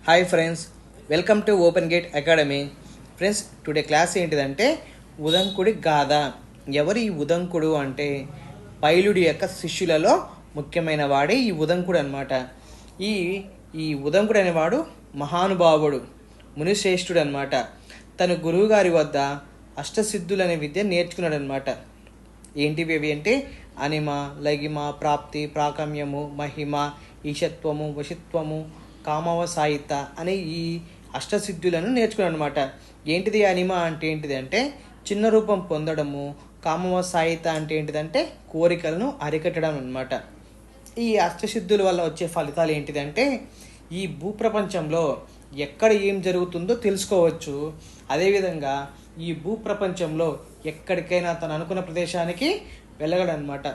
Hi friends, welcome to open gate academy. Friends, today class ఏంటిదంటే ఉదంకుడి గాథ. ఎవరు ఈ ఉదంకుడు అంటే పైలుడి యొక్క శిష్యులలో ముఖ్యమైన వాడే ఈ ఉదంకుడు అనమాట. ఈ ఈ ఉదంకుడు అనేవాడు మహానుభావుడు, మునిశ్రేష్ఠుడు అనమాట. తన గురువుగారి వద్ద అష్టసిద్ధులు అనే విద్య నేర్చుకున్నాడు అనమాట. ఏంటివి అవి అంటే అనిమ, లగిమ, ప్రాప్తి, ప్రాకమ్యము, మహిమ, ఈశత్వము, వశిత్వము, కామవసాయిత అనే ఈ అష్టసిద్ధులను నేర్చుకున్నాడు అనమాట. ఏంటిది అనిమ అంటే ఏంటిది అంటే చిన్న రూపం పొందడము, కామవసాయిత అంటే ఏంటిదంటే కోరికలను అరికట్టడం అనమాట. ఈ అష్టసిద్ధుల వల్ల వచ్చే ఫలితాలు ఏంటిదంటే ఈ భూప్రపంచంలో ఎక్కడ ఏం జరుగుతుందో తెలుసుకోవచ్చు. అదేవిధంగా ఈ భూప్రపంచంలో ఎక్కడికైనా తను అనుకున్న ప్రదేశానికి వెళ్ళగలనమాట.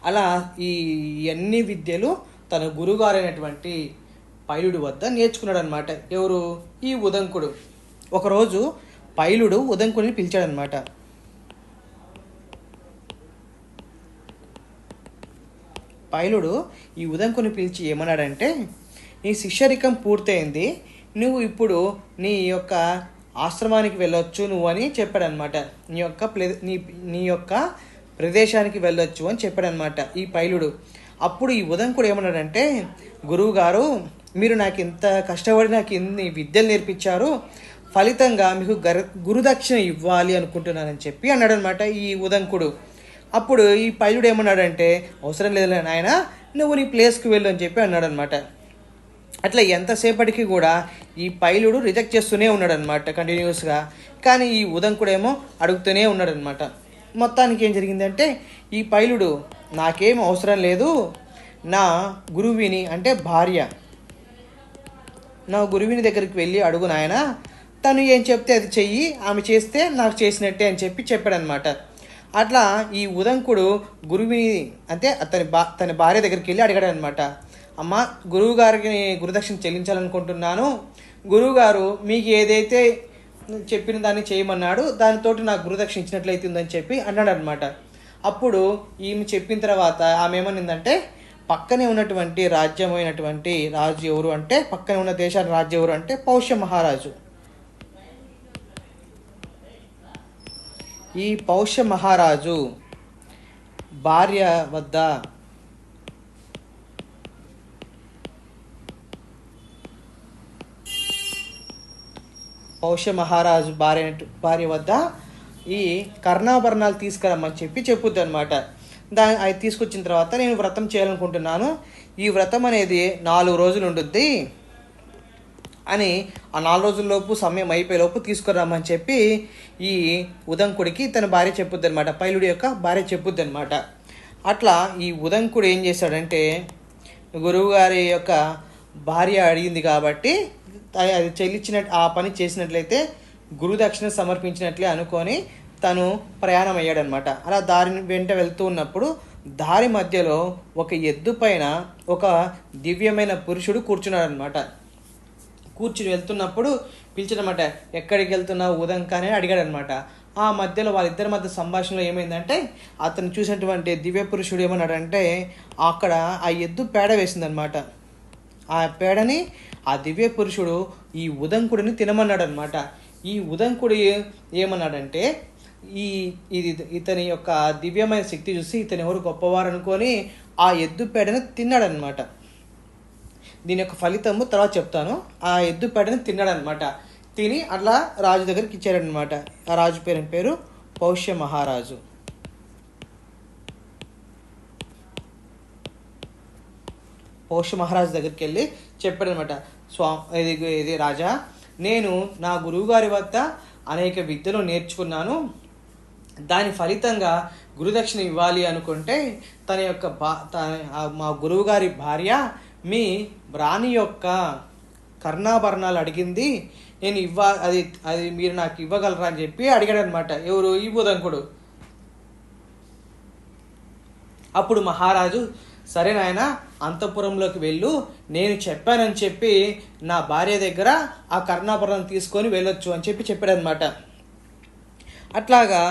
అలా ఈ అన్ని విద్యలు తన గురుగారైనటువంటి పైలుడి వద్ద నేర్చుకున్నాడు అనమాట. ఎవరు? ఈ ఉదంకుడు. ఒకరోజు పైలుడు ఉదంకుడిని పిలిచాడనమాట. పైలుడు ఈ ఉదంకుని పిలిచి ఏమన్నాడంటే, నీ శిష్యరికం పూర్తయింది, నువ్వు ఇప్పుడు నీ యొక్క ఆశ్రమానికి వెళ్ళొచ్చు నువ్వు అని చెప్పాడనమాట. నీ యొక్క ప్రదేశానికి వెళ్ళొచ్చు అని చెప్పాడనమాట ఈ పైలుడు. అప్పుడు ఈ ఉదంకుడు ఏమన్నాడంటే, గురువుగారు, మీరు నాకు ఇంత కష్టపడి నాకు ఇన్ని విద్యలు నేర్పించారు, ఫలితంగా మీకు గురుదక్షిణ ఇవ్వాలి అనుకుంటున్నానని చెప్పి అన్నాడనమాట ఈ ఉదంకుడు. అప్పుడు ఈ పైలుడు ఏమన్నాడంటే, అవసరం లేదు నాయన, నువ్వు నీ ప్లేస్కి వెళ్ళు అని చెప్పి అన్నాడనమాట. అట్లా ఎంతసేపటికి కూడా ఈ పైలుడు రిజెక్ట్ చేస్తూనే ఉన్నాడనమాట కంటిన్యూస్గా. కానీ ఈ ఉదంకుడేమో అడుగుతూనే ఉన్నాడనమాట. మొత్తానికి ఏం జరిగిందంటే, ఈ పైలుడు నాకేం అవసరం లేదు, నా గురువిని అంటే భార్య, నా గురువిని దగ్గరికి వెళ్ళి అడుగు నాయన, తను ఏం చెప్తే అది చెయ్యి, ఆమె చేస్తే నాకు చేసినట్టే అని చెప్పి చెప్పాడనమాట. అట్లా ఈ ఉదంకుడు గురువిని అంటే తన భార్య దగ్గరికి వెళ్ళి అడిగాడనమాట. అమ్మ, గురువు గారికి గురుదక్షిణ చెల్లించాలనుకుంటున్నాను, గురువుగారు మీకు ఏదైతే చెప్పిన దాన్ని చేయమన్నాడు, దానితోటి నాకు గురుదక్షిణ ఇచ్చినట్లయితే ఉందని చెప్పి అన్నాడు అనమాట. అప్పుడు ఈమె చెప్పిన తర్వాత ఆమె ఏమనిందంటే, పక్కనే ఉన్నటువంటి రాజ్యమైనటువంటి రాజు ఎవరు అంటే, పక్కనే ఉన్న దేశాల రాజు ఎవరు అంటే పౌష్య మహారాజు. ఈ పౌష్య మహారాజు భార్య వద్ద పౌష్య మహారాజు భార్య వద్ద ఈ కర్ణాభరణాలు తీసుకురమ్మని చెప్పి చెప్పుద్ది అనమాట. అది తీసుకొచ్చిన తర్వాత, నేను వ్రతం చేయాలనుకుంటున్నాను, ఈ వ్రతం అనేది 4 రోజులు ఉండుద్ది అని ఆ 4 రోజుల్లోపు సమయం అయిపోయేలోపు తీసుకురమ్మని చెప్పి ఈ ఉదంకుడికి తన భార్య చెప్పుద్ది అనమాట. పైలుడి యొక్క భార్య చెప్పుద్ది అనమాట. అట్లా ఈ ఉదంకుడు ఏం చేశాడంటే, గురువుగారి యొక్క భార్య అడిగింది కాబట్టి అది ఆ పని చేసినట్లయితే గురుదక్షిణ సమర్పించినట్లే అనుకొని తను ప్రయాణం అయ్యాడనమాట. అలా దారిని వెంట వెళ్తూ ఉన్నప్పుడు దారి మధ్యలో ఒక ఎద్దు పైన ఒక దివ్యమైన పురుషుడు కూర్చున్నాడు అనమాట. కూర్చుని వెళ్తున్నప్పుడు పిలిచాడనమాట. ఎక్కడికి వెళ్తున్నావు ఉదంక అని అడిగాడనమాట. ఆ మధ్యలో వాళ్ళిద్దరి మధ్య సంభాషణలో ఏమైందంటే, అతను చూసినటువంటి దివ్య పురుషుడు ఏమన్నాడంటే, అక్కడ ఆ ఎద్దు పేడ వేసిందనమాట. ఆ పేడని ఆ దివ్య పురుషుడు ఈ ఉదంకుడిని తినమన్నాడు అనమాట. ఈ ఉదంకుడు ఏమన్నాడంటే, ఇతని యొక్క దివ్యమైన శక్తి చూసి ఇతను ఎవరు గొప్పవారు అనుకొని ఆ ఎద్దు పేడని తిన్నాడనమాట. దీని యొక్క ఫలితము తర్వాత చెప్తాను. ఆ ఎద్దు పేడని తిన్నాడనమాట. తిని అట్లా రాజు దగ్గరికి ఇచ్చాడనమాట. ఆ రాజు పేరు పౌష్య మహారాజు. పౌష్య మహారాజు దగ్గరికి వెళ్ళి చెప్పాడనమాట, ఇది రాజా, నేను నా గురువుగారి వద్ద అనేక విద్యలు నేర్చుకున్నాను, దాని ఫలితంగా గురుదక్షిణ ఇవ్వాలి అనుకుంటే తన యొక్క మా గురువుగారి భార్య మీ రాణి యొక్క కర్ణాభరణాలు అడిగింది, నేను అది మీరు నాకు ఇవ్వగలరా అని చెప్పి అడిగాడనమాట. ఎవరు? ఈ ఉదంకుడు. అప్పుడు మహారాజు, సరే నాయన, అంతఃపురంలోకి వెళ్ళు, నేను చెప్పానని చెప్పి నా భార్య దగ్గర ఆ కర్ణాభరణం తీసుకొని వెళ్ళొచ్చు అని చెప్పి చెప్పాడనమాట. అట్లాగా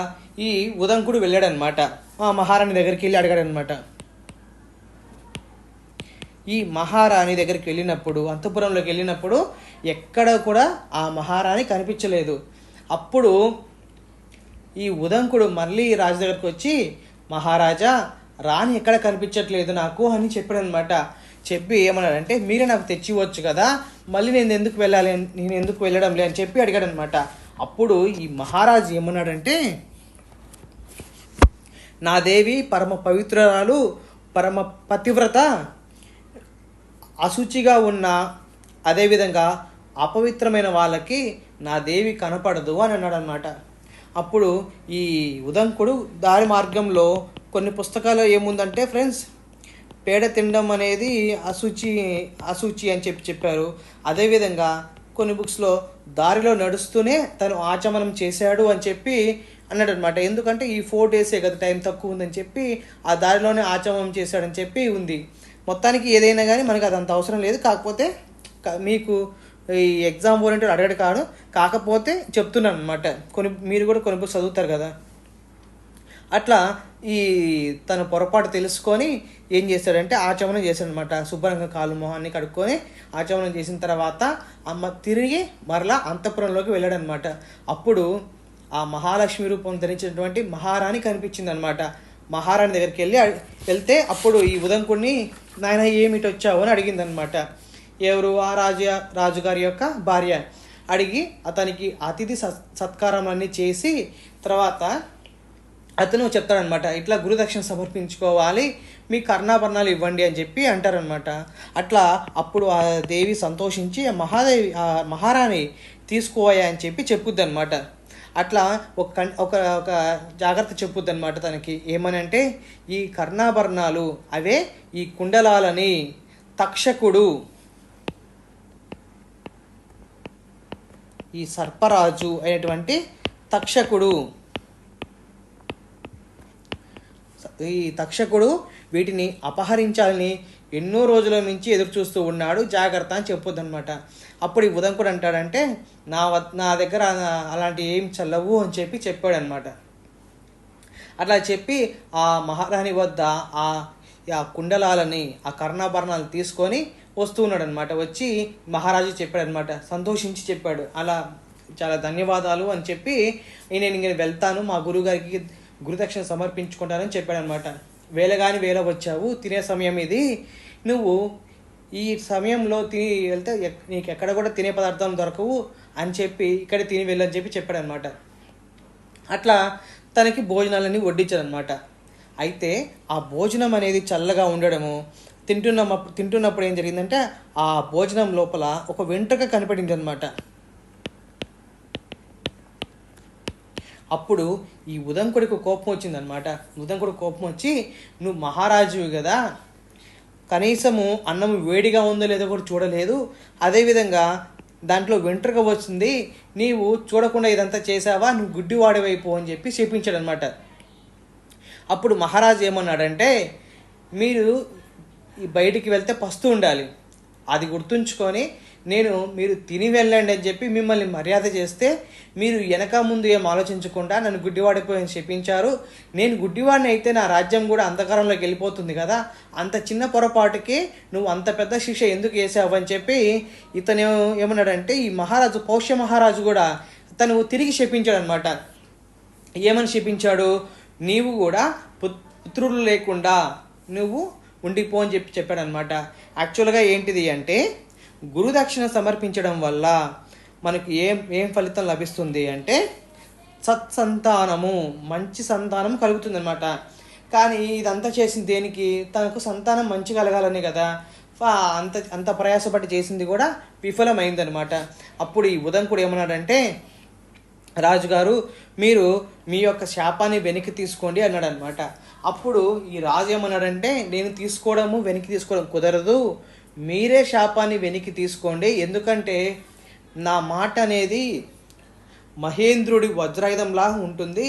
ఈ ఉదంకుడు వెళ్ళాడనమాట. ఆ మహారాణి దగ్గరికి వెళ్ళి అడిగాడనమాట. ఈ మహారాణి దగ్గరికి వెళ్ళినప్పుడు, అంతఃపురంలోకి వెళ్ళినప్పుడు ఎక్కడ కూడా ఆ మహారాణి కనిపించలేదు. అప్పుడు ఈ ఉదంకుడు మళ్ళీ రాజు దగ్గరికి వచ్చి, మహారాజా, రాణి ఎక్కడ కనిపించట్లేదు నాకు అని చెప్పాడనమాట. చెప్పి ఏమన్నాడంటే, మీరే నాకు తెచ్చివచ్చు కదా, మళ్ళీ నేను ఎందుకు వెళ్ళాలి, నేను ఎందుకు వెళ్ళడం లే అని చెప్పి అడిగాడనమాట. అప్పుడు ఈ మహారాజు ఏమన్నాడంటే, నా దేవి పరమ పవిత్రురాలు, పరమ పతివ్రత, అశుచిగా ఉన్న, అదేవిధంగా అపవిత్రమైన వాళ్ళకి నా దేవి కనపడదు అని అన్నాడు అనమాట. అప్పుడు ఈ ఉదంకుడు దారి మార్గంలో కొన్ని పుస్తకాలు ఏముందంటే ఫ్రెండ్స్, పేడ తినడం అనేది అశుచి అని చెప్పారు. అదేవిధంగా కొన్ని బుక్స్లో దారిలో నడుస్తూనే తను ఆచమనం చేశాడు అని చెప్పి అన్నాడు అనమాట. ఎందుకంటే ఈ 4 డేసే కదా, టైం తక్కువ ఉందని చెప్పి ఆ దారిలోనే ఆచమనం చేశాడని చెప్పి ఉంది. మొత్తానికి ఏదైనా కానీ మనకు అదంత అవసరం లేదు. కాకపోతే మీకు ఈ ఎగ్జామ్ ఓరియంటెడ్ అడగడు కాదు, కాకపోతే చెప్తున్నాను అనమాట. మీరు కూడా కొన్ని బుక్స్ చదువుతారు కదా. అట్లా ఈ తన పొరపాటు తెలుసుకొని ఏం చేశాడంటే ఆచమనం చేశాడనమాట. శుభ్రంగా కాలు మొహాన్ని కడుక్కొని ఆచమనం చేసిన తర్వాత అమ్మ తిరిగి మరలా అంతఃపురంలోకి వెళ్ళాడనమాట. అప్పుడు ఆ మహాలక్ష్మి రూపం ధరించినటువంటి మహారాణి కనిపించింది అనమాట. మహారాణి దగ్గరికి వెళ్తే అప్పుడు ఈ ఉదంకుడిని, నాయన ఏమిటి వచ్చావు అని అడిగిందనమాట. ఎవరు? ఆ రాజుగారి యొక్క భార్య. అడిగి అతనికి అతిథి సత్కారం అన్నీ చేసి తర్వాత అతను చెప్తాడనమాట, ఇట్లా గురుదక్షిణ సమర్పించుకోవాలి, మీ కర్ణాభరణాలు ఇవ్వండి అని చెప్పి అంటారనమాట. అట్లా అప్పుడు ఆ దేవి సంతోషించి ఆ మహారాణి తీసుకోయా అని చెప్పి చెప్పుద్ది అనమాట. అట్లా ఒక జాగ్రత్త చెప్పుద్ది అనమాట తనకి. ఏమని అంటే, ఈ కర్ణాభరణాలు అవే ఈ కుండలాలని తక్షకుడు, ఈ సర్పరాజు అయినటువంటి తక్షకుడు, ఈ తక్షకుడు వీటిని అపహరించాలని ఎన్నో రోజుల నుంచి ఎదురు చూస్తూ ఉన్నాడు, జాగ్రత్త అని చెప్పొద్దు అనమాట. అప్పుడు ఈ ఉదంకుడు అంటాడంటే, నా దగ్గర అలాంటి ఏం చల్లవు అని చెప్పి చెప్పాడనమాట. అట్లా చెప్పి ఆ మహారాణి వద్ద ఆ కుండలాలని, ఆ కర్ణాభరణాలు తీసుకొని వస్తూ ఉన్నాడు అనమాట. వచ్చి మహారాజు చెప్పాడనమాట, సంతోషించి చెప్పాడు, అలా చాలా ధన్యవాదాలు అని చెప్పి నేను ఇంక వెళ్తాను, మా గురువుగారికి గురుదక్షిణ సమర్పించుకుంటానని చెప్పాడనమాట. వేళగాని వేళ వచ్చావు, తినే సమయం ఇది, నువ్వు ఈ సమయంలో తిని వెళ్తే నీకు ఎక్కడ కూడా తినే పదార్థాలు దొరకవు అని చెప్పి ఇక్కడ తిని వెళ్ళని చెప్పి చెప్పాడనమాట. అట్లా తనకి భోజనాలన్నీ వడ్డించాడనమాట. అయితే ఆ భోజనం అనేది చల్లగా ఉండడము, తింటున్నప్పుడు ఏం జరిగిందంటే ఆ భోజనం లోపల ఒక వెంట్రుక కనపడింది అనమాట. అప్పుడు ఈ ఉదంకుడికి కోపం వచ్చిందనమాట. ఉదంకుడికి కోపం వచ్చి, నువ్వు మహారాజువి కదా, కనీసము అన్నం వేడిగా ఉందో లేదో కూడా చూడలేదు, అదేవిధంగా దాంట్లో వెంట్రుక వచ్చింది, నీవు చూడకుండా ఇదంతా చేసావా, నువ్వు గుడ్డివాడివైపో అని చెప్పి చెప్పించాడనమాట. అప్పుడు మహారాజు ఏమన్నాడంటే, మీరు ఈ బయటికి వెళ్తే పస్తు ఉండాలి, అది గుర్తుంచుకొని మీరు తిని వెళ్ళండి అని చెప్పి మిమ్మల్ని మర్యాద చేస్తే, మీరు వెనక ముందు ఏం ఆలోచించకుండా నన్ను గుడ్డివాడిపోయి చెప్పించారు. నేను గుడ్డివాడిని అయితే నా రాజ్యం కూడా అంధకారంలోకి వెళ్ళిపోతుంది కదా, అంత చిన్న పొరపాటుకి నువ్వు అంత పెద్ద శిక్ష ఎందుకు వేసావు అని చెప్పి ఇతను ఏమన్నాడంటే, ఈ మహారాజు పౌష్య మహారాజు కూడా తను తిరిగి శపించాడు అనమాట. ఏమని శపించాడు? నీవు కూడా పుత్రులు లేకుండా నువ్వు ఉండిపో అని చెప్పాడనమాట. యాక్చువల్గా ఏంటిది అంటే, గురుదక్షిణ సమర్పించడం వల్ల మనకి ఏం ఫలితం లభిస్తుంది అంటే సత్సంతానము, మంచి సంతానం కలుగుతుంది అనమాట. కానీ ఇదంతా చేసింది దేనికి? తనకు సంతానం మంచి కలగాలని కదా. అంత ప్రయాసపడి చేసింది కూడా విఫలమైందనమాట. అప్పుడు ఈ ఉదంకుడు ఏమన్నాడంటే, రాజుగారు మీరు మీ యొక్క శాపాన్ని వెనక్కి తీసుకోండి అన్నాడు అనమాట. అప్పుడు ఈ రాజు ఏమన్నాడంటే, నేను వెనక్కి తీసుకోవడం కుదరదు, మీరే శాపాన్ని వెనక్కి తీసుకోండి, ఎందుకంటే నా మాట అనేది మహేంద్రుడి వజ్రాయుధంలా ఉంటుంది,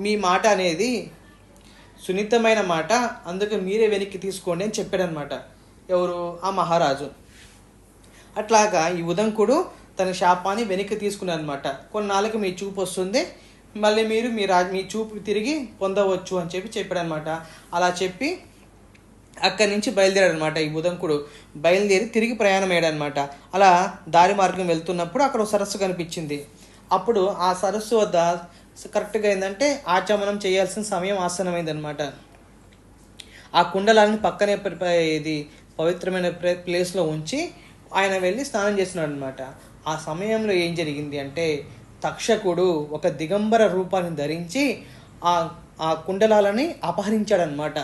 మీ మాట అనేది సున్నితమైన మాట, అందుకే మీరే వెనక్కి తీసుకోండి అని చెప్పాడనమాట. ఎవరు? ఆ మహారాజు. అట్లాగా ఈ ఉదంకుడు తన శాపాన్ని వెనక్కి తీసుకున్నారనమాట. కొన్నాళ్ళకి మీ చూపు వస్తుంది, మళ్ళీ మీరు మీ చూపు తిరిగి పొందవచ్చు అని చెప్పాడనమాట. అలా చెప్పి అక్కడి నుంచి బయలుదేరాడనమాట ఈ ఉదంకుడు. బయలుదేరి తిరిగి ప్రయాణం అయ్యాడనమాట. అలా దారి మార్గం వెళ్తున్నప్పుడు అక్కడ ఒక సరస్సు కనిపించింది. అప్పుడు ఆ సరస్సు వద్ద కరెక్ట్గా ఏంటంటే ఆచమనం చేయాల్సిన సమయం ఆసనమైందనమాట. ఆ కుండలాన్ని పక్కనే ఇది పవిత్రమైన ప్లేస్లో ఉంచి ఆయన వెళ్ళి స్నానం చేస్తున్నాడు అనమాట. ఆ సమయంలో ఏం జరిగింది అంటే తక్షకుడు ఒక దిగంబర రూపాన్ని ధరించి ఆ ఆ కుండలాలని అపహరించాడనమాట.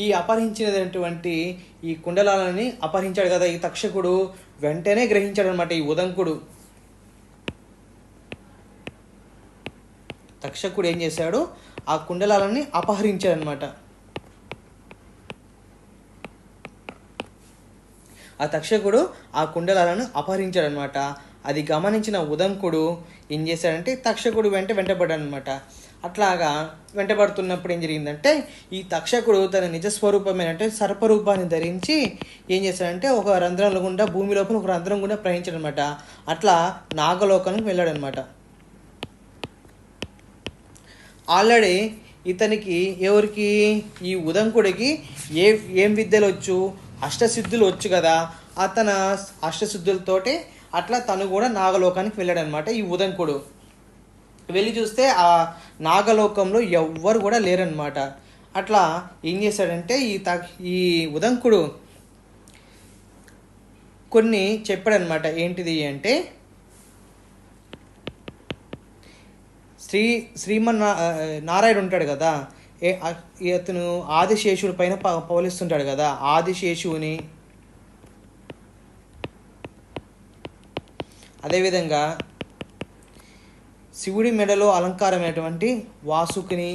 ఈ అపహరించినటువంటి ఈ కుండలాలని అపహరించాడు కదా ఈ తక్షకుడు, వెంటనే గ్రహించాడనమాట ఈ ఉదంకుడు. తక్షకుడు ఏం చేశాడు, ఆ కుండలాలని అపహరించాడనమాట. ఆ తక్షకుడు ఆ కుండలాలను అపహరించాడనమాట. అది గమనించిన ఉదంకుడు ఏం చేశాడంటే తక్షకుడు వెంటబడ్డాడనమాట. అట్లాగా వెంటబడుతున్నప్పుడు ఏం జరిగిందంటే ఈ తక్షకుడు తన నిజస్వరూపమైన అంటే సర్పరూపాన్ని ధరించి ఏం చేశాడంటే ఒక రంధ్రం గుండా భూమి లోపల ఒక రంధ్రం గుండా ప్రయాణించాడనమాట. అట్లా నాగలోకానికి వెళ్ళాడనమాట. ఆల్రెడీ ఇతనికి ఎవరికి ఈ ఉదంకుడికి ఏం విద్యలు వచ్చు, అష్టసిద్ధులు వచ్చు కదా. అతను అష్టసిద్ధులతోటి అట్లా తను కూడా నాగలోకానికి వెళ్ళాడనమాట ఈ ఉదంకుడు. వెళ్ళి చూస్తే ఆ నాగలోకంలో ఎవ్వరు కూడా లేరనమాట. అట్లా ఏం చేశాడంటే ఈ ఉదంకుడు కొన్ని చెప్పాడనమాట. ఏంటిది అంటే నారాయణ ఉంటాడు కదా, ఇతను ఆదిశేషుడి పైన పవలిస్తుంటాడు కదా. ఆదిశేషుని అదేవిధంగా శివుడి మెడలో అలంకారమైనటువంటి వాసుకిని,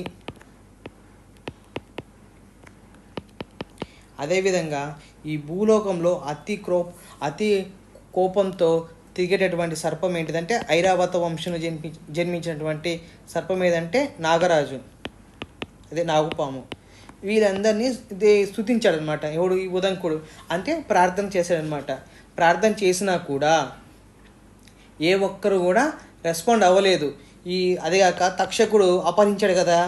అదేవిధంగా ఈ భూలోకంలో అతి కోపంతో తిరిగేటటువంటి సర్పం ఏంటిదంటే ఐరావత వంశంలో జన్మించినటువంటి సర్పం ఏదంటే నాగరాజు, అదే నాగుపాము. వీళ్ళందరినీ స్తుతించాడనమాట. ఎవడు ఈ ఉదంకుడు అంటే ప్రార్థన చేశాడనమాట. ప్రార్థన చేసినా కూడా ఏ ఒక్కరు కూడా రెస్పాండ్ అవ్వలేదు. అదేగాక తక్షకుడు అపహరించాడు కదా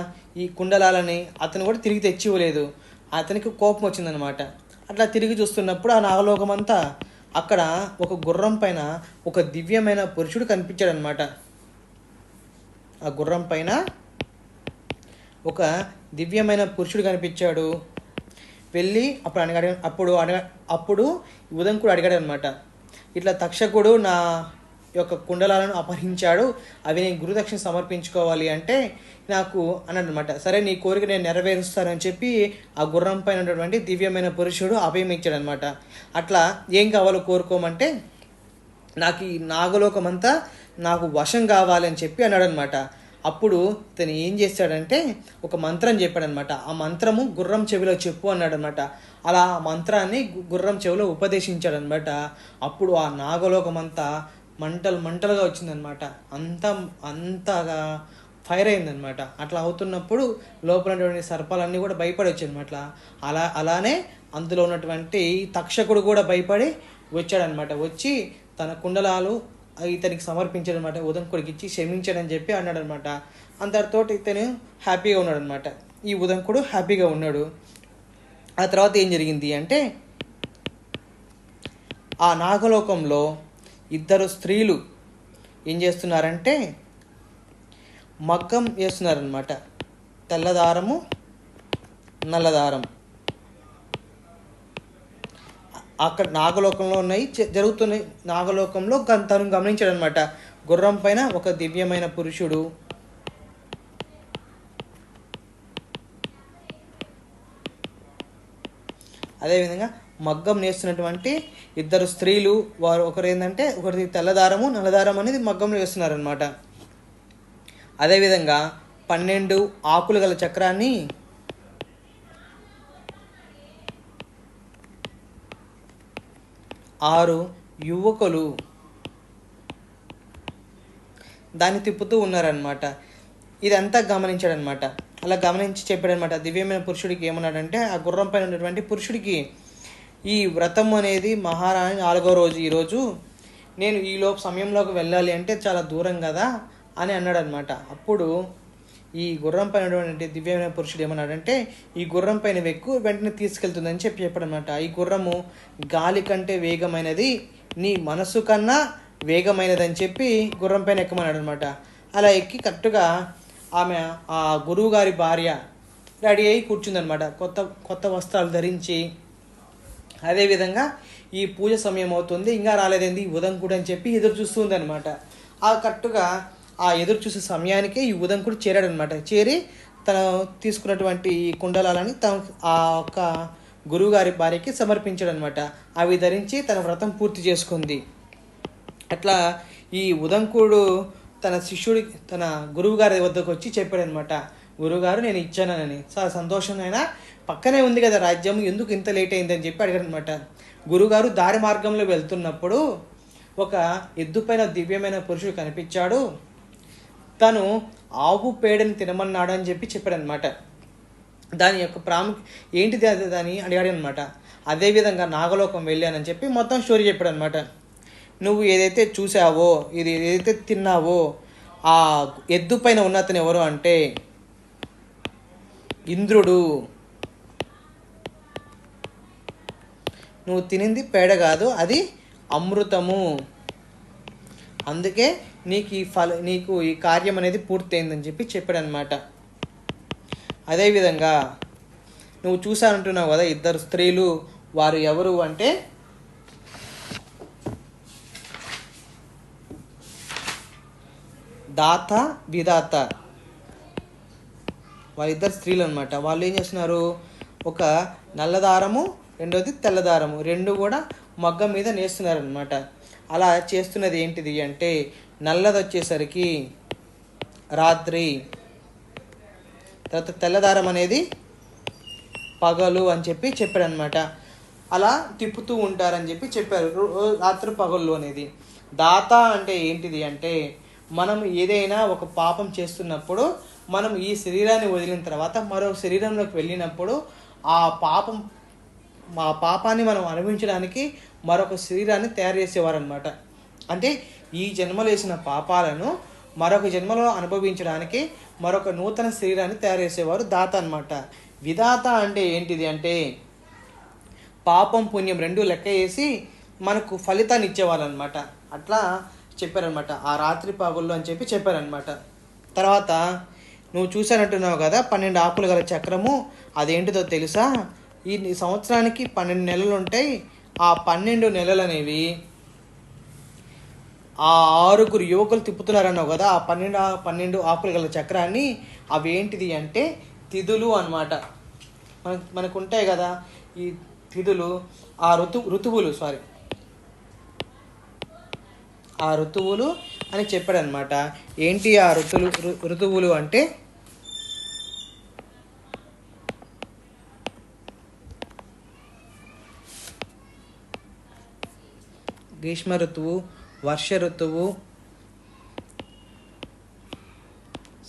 ఈ కుండలాలని, అతను కూడా తిరిగి తెచ్చి ఇవ్వలేదు. అతనికి కోపం వచ్చిందనమాట. అట్లా తిరిగి చూస్తున్నప్పుడు ఆ నాగలోకం అంతా అక్కడ ఒక గుర్రం పైన ఒక దివ్యమైన పురుషుడు కనిపించాడనమాట. ఆ గుర్రం పైన ఒక దివ్యమైన పురుషుడు కనిపించాడు. వెళ్ళి అప్పుడు ఉదంకుడు అడిగాడు అనమాట, ఇట్లా తక్షకుడు నా యొక్క కుండలాలను అపహరించాడు, అవి నేను గురుదక్షిణ సమర్పించుకోవాలి అంటే నాకు అన్నాడనమాట. సరే నీ కోరిక నేను నెరవేరుస్తానని చెప్పి ఆ గుర్రం పైన ఉన్నటువంటి దివ్యమైన పురుషుడు అభయం ఇచ్చాడనమాట. అట్లా ఏం కావాలో కోరుకోమంటే నాకు ఈ నాగలోకం అంతా నాకు వశం కావాలని చెప్పి అన్నాడనమాట. అప్పుడు ఇతను ఏం చేశాడంటే ఒక మంత్రం చెప్పాడనమాట. ఆ మంత్రము గుర్రం చెవిలో చెప్పు అన్నాడనమాట. అలా ఆ మంత్రాన్ని గుర్రం చెవిలో ఉపదేశించాడనమాట. అప్పుడు ఆ నాగలోకం అంతా మంటలుగా వచ్చిందనమాట. అంతగా ఫైర్ అయిందనమాట. అట్లా అవుతున్నప్పుడు లోపల ఉన్నటువంటి సర్పాలన్నీ కూడా భయపడి వచ్చాయనమాట. అలానే అందులో ఉన్నటువంటి తక్షకుడు కూడా భయపడి వచ్చాడనమాట. వచ్చి తన కుండలాలు ఇతనికి సమర్పించాడనమాట. ఉదంకుడికి ఇచ్చి క్షమించాడని చెప్పి అన్నాడనమాట. అందరితో ఇతను హ్యాపీగా ఉన్నాడనమాట. ఈ ఉదంకుడు హ్యాపీగా ఉన్నాడు. ఆ తర్వాత ఏం జరిగింది అంటే ఆ నాగలోకంలో ఇద్దరు స్త్రీలు ఏం చేస్తున్నారంటే మగ్గం వేస్తున్నారనమాట. తెల్లదారము నల్లదారం అక్కడ నాగలోకంలో ఉన్నాయి, జరుగుతున్నాయి. నాగలోకంలో తను గమనించాడనమాట. గుర్రం పైన ఒక దివ్యమైన పురుషుడు, అదేవిధంగా మగ్గం నేస్తున్నటువంటి ఇద్దరు స్త్రీలు. వారు ఒకరి తెల్లదారము నల్లదారం అనేది మగ్గంలో వేస్తున్నారనమాట. అదేవిధంగా 12 ఆకులు గల చక్రాన్ని ఆరు యువకులు దాన్ని తిప్పుతూ ఉన్నారనమాట. ఇదంతా గమనించాడనమాట. అలా గమనించి చెప్పాడనమాట. దివ్యమైన పురుషుడికి ఏమన్నాడంటే ఆ గుర్రం పైన ఉన్నటువంటి పురుషుడికి ఈ వ్రతం అనేది మహారాణి 4వ రోజు ఈరోజు నేను సమయంలోకి వెళ్ళాలి అంటే చాలా దూరం కదా అని అన్నాడు అనమాట. అప్పుడు ఈ గుర్రం పైన ఉన్నటువంటి దివ్యమైన పురుషుడు ఏమన్నాడంటే, ఈ గుర్రం పైన వెక్కు, వెంటనే తీసుకెళ్తుందని చెప్పాడనమాట. ఈ గుర్రము గాలి కంటే వేగమైనది, నీ మనసు కన్నా వేగమైనదని చెప్పి గుర్రం పైన ఎక్కమన్నాడు అనమాట. అలా ఎక్కి కరెక్ట్గా ఆమె ఆ గురువు గారి భార్య రెడీ అయ్యి కూర్చుందనమాట, కొత్త కొత్త వస్త్రాలు ధరించి. అదేవిధంగా ఈ పూజ సమయం అవుతుంది, ఇంకా రాలేదేంది ఈ ఉదంకుడు అని చెప్పి ఎదురు చూస్తుంది అనమాట. ఆ కరెక్ట్గా ఆ ఎదురు చూసే సమయానికే ఈ ఉదంకుడు చేరాడనమాట. చేరి తను తీసుకున్నటువంటి ఈ కుండలాలని ఆ యొక్క గురువుగారి భార్యకి సమర్పించాడు అనమాట. అవి ధరించి తన వ్రతం పూర్తి చేసుకుంది. అట్లా ఈ ఉదంకుడు తన శిష్యుడి తన గురువుగారి వద్దకు వచ్చి చెప్పాడనమాట, గురువుగారు నేను ఇచ్చానని. చాలా సంతోషమైనా పక్కనే ఉంది కదా రాజ్యం, ఎందుకు ఇంత లేట్ అయిందని చెప్పి అడిగాడనమాట. గురువుగారు దారి మార్గంలో వెళ్తున్నప్పుడు ఒక ఎద్దుపైన దివ్యమైన పురుషుడు కనిపించాడు, తను ఆవు పేడని తినమన్నాడు అని చెప్పి చెప్పాడనమాట. దాని యొక్క ఏంటిది అది దాని అడిగాడనమాట. అదేవిధంగా నాగలోకం వెళ్ళానని చెప్పి మొత్తం స్టోరీ చెప్పాడనమాట. నువ్వు ఏదైతే చూసావో, ఇది ఏదైతే తిన్నావో, ఆ ఎద్దు పైన ఉన్న అతను ఎవరు అంటే ఇంద్రుడు. నువ్వు తినింది పేడ కాదు, అది అమృతము. అందుకే నీకు ఈ కార్యం అనేది పూర్తయిందని చెప్పి చెప్పాడనమాట. అదేవిధంగా నువ్వు చూసానంటున్నావు కదా ఇద్దరు స్త్రీలు, వారు ఎవరు అంటే దాత విధాత, వాళ్ళిద్దరు స్త్రీలు అనమాట. వాళ్ళు ఏం చేస్తున్నారు, ఒక నల్లదారము, రెండోది తెల్లదారము, రెండు కూడా మగ్గం మీద నేస్తున్నారు అనమాట. అలా చేస్తున్నది ఏంటిది అంటే, నల్లది వచ్చేసరికి రాత్రి, తర్వాత తెల్లదారం అనేది పగలు అని చెప్పి చెప్పాడనమాట. అలా తిప్పుతూ ఉంటారని చెప్పి చెప్పారు, రాత్రి పగళ్ళు అనేది. దాత అంటే ఏంటిది అంటే, మనం ఏదైనా ఒక పాపం చేస్తున్నప్పుడు మనం ఈ శరీరాన్ని వదిలిన తర్వాత మరో శరీరంలోకి వెళ్ళినప్పుడు ఆ పాపాన్ని మనం అనుభవించడానికి మరొక శరీరాన్ని తయారు చేసేవారు అనమాట. అంటే ఈ జన్మలో వేసిన పాపాలను మరొక జన్మలో అనుభవించడానికి మరొక నూతన శరీరాన్ని తయారు చేసేవారు దాత అనమాట. విధాత అంటే ఏంటిది అంటే, పాపం పుణ్యం రెండు లెక్క వేసి మనకు ఫలితాన్ని ఇచ్చేవాళ్ళు అనమాట. అట్లా చెప్పారనమాట, ఆ రాత్రి పగుళ్ళు అని చెప్పి చెప్పారనమాట. తర్వాత నువ్వు చూసానంటున్నావు కదా 12 ఆకులు గల చక్రము, అదేంటిదో తెలుసా? ఈ సంవత్సరానికి 12 నెలలు ఉంటాయి. ఆ 12 నెలలు అనేవి ఆ 6 యువకులు తిప్పుతున్నారన్నావు కదా, ఆ 12 ఆకులు గల చక్రాన్ని, అవి ఏంటిది అంటే తిథులు అనమాట. మనకు ఉంటాయి కదా ఈ తిథులు, ఆ ఋతువులు అని చెప్పాడనమాట. ఏంటి ఆ ఋతువులు అంటే, గ్రీష్మ ఋతువు, వర్ష ఋతువు,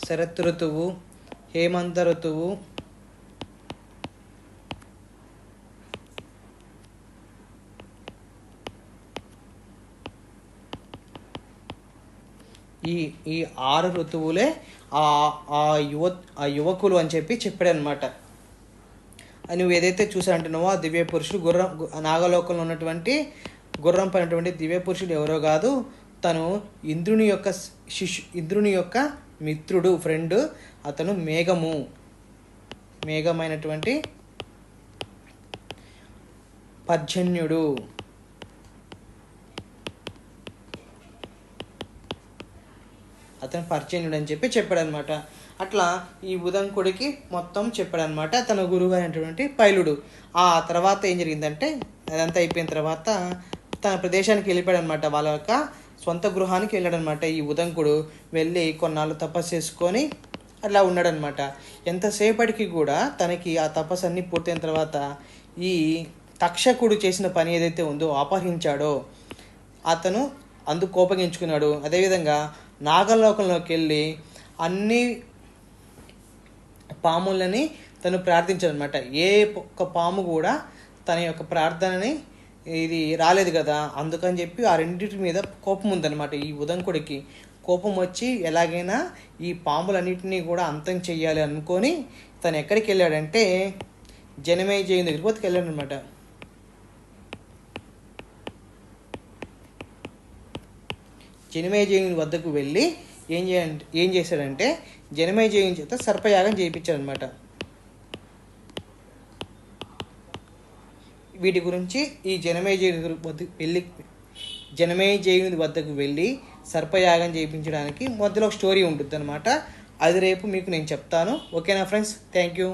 శరత్ ఋతువు, హేమంత ఋతువు, ఈ 6 ఋతువులే ఆ యువకులు అని చెప్పి చెప్పాడనమాట. నువ్వు ఏదైతే చూసానంటున్నావో ఆ దివ్య పురుషుడు నాగలోకంలో ఉన్నటువంటి గుర్రం పైనటువంటి దివ్య పురుషుడు ఎవరో కాదు, తను ఇంద్రుని యొక్క మిత్రుడు, ఫ్రెండ్. అతను మేఘమైనటువంటి పర్జన్యుడు. అతను పర్జన్యుడు అని చెప్పి చెప్పాడనమాట. అట్లా ఈ ఉదంకుడికి మొత్తం చెప్పాడనమాట తన గురువు అయినటువంటి పైలుడు. ఆ తర్వాత ఏం జరిగిందంటే, అదంతా అయిపోయిన తర్వాత తన ప్రదేశానికి వెళ్ళిపోయాడనమాట, వాళ్ళ యొక్క సొంత గృహానికి వెళ్ళాడనమాట. ఈ ఉదంకుడు వెళ్ళి కొన్నాళ్ళు తపస్సు చేసుకొని అట్లా ఉన్నాడనమాట. ఎంతసేపటికి కూడా తనకి ఆ తపస్సు అన్నీ పూర్తయిన తర్వాత ఈ తక్షకుడు చేసిన పని ఏదైతే ఉందో, అపహరించాడో, అతను అందుకు కోపగించుకున్నాడు. అదేవిధంగా నాగలోకంలోకి వెళ్ళి అన్ని పాములని తను ప్రార్థించాడు అనమాట. ఏ ఒక్క పాము కూడా తన యొక్క ప్రార్థనని ఇది రాలేదు కదా, అందుకని చెప్పి ఆ రెండింటి మీద కోపం ఉందన్నమాట ఈ ఉదంకుడికి. కోపం వచ్చి ఎలాగైనా ఈ పాములన్నింటినీ కూడా అంతం చెయ్యాలి అనుకొని తను ఎక్కడికి వెళ్ళాడంటే జనమేజయుని దగ్గరికి పోతే వెళ్ళాడు అనమాట. జనమేజయుని వద్దకు వెళ్ళి ఏం చేశాడంటే జనమేజయుని చేత సర్పయాగం చేయించాడనమాట. వీటి గురించి ఈ జనమేజయుని వద్దకు వెళ్ళి సర్పయాగం చేయించడానికి మధ్యలో ఒక స్టోరీ ఉంటుంది అనమాట. అది రేపు మీకు నేను చెప్తాను. ఓకేనా ఫ్రెండ్స్? Thank you.